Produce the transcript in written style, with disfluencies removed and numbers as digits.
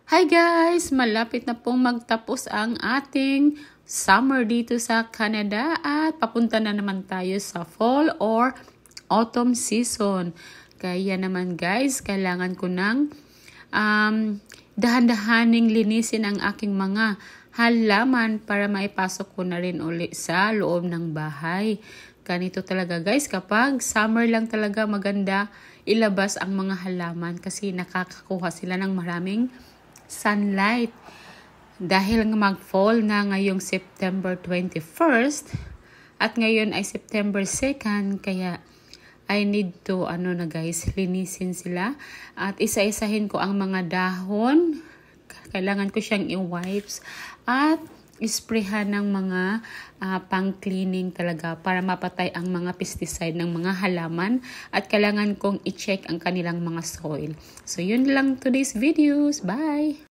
Hi guys! Malapit na pong magtapos ang ating summer dito sa Canada at papunta na naman tayo sa fall or autumn season. Kaya naman guys, kailangan ko ng dahan-dahaning linisin ang aking mga halaman para maipasok ko na rin uli sa loob ng bahay. Ganito talaga guys, kapag summer lang talaga maganda ilabas ang mga halaman kasi nakakakuha sila ng maraming sunlight. Dahil mag-fall na ngayong September 21st at ngayon ay September 2nd, kaya I need to linisin sila at isa-isahin ko ang mga dahon. Kailangan ko siyang i-wipes at isprayhan ng mga pang-cleaning talaga para mapatay ang mga pesticide ng mga halaman at kailangan kong i-check ang kanilang mga soil. So yun lang today's videos. Bye!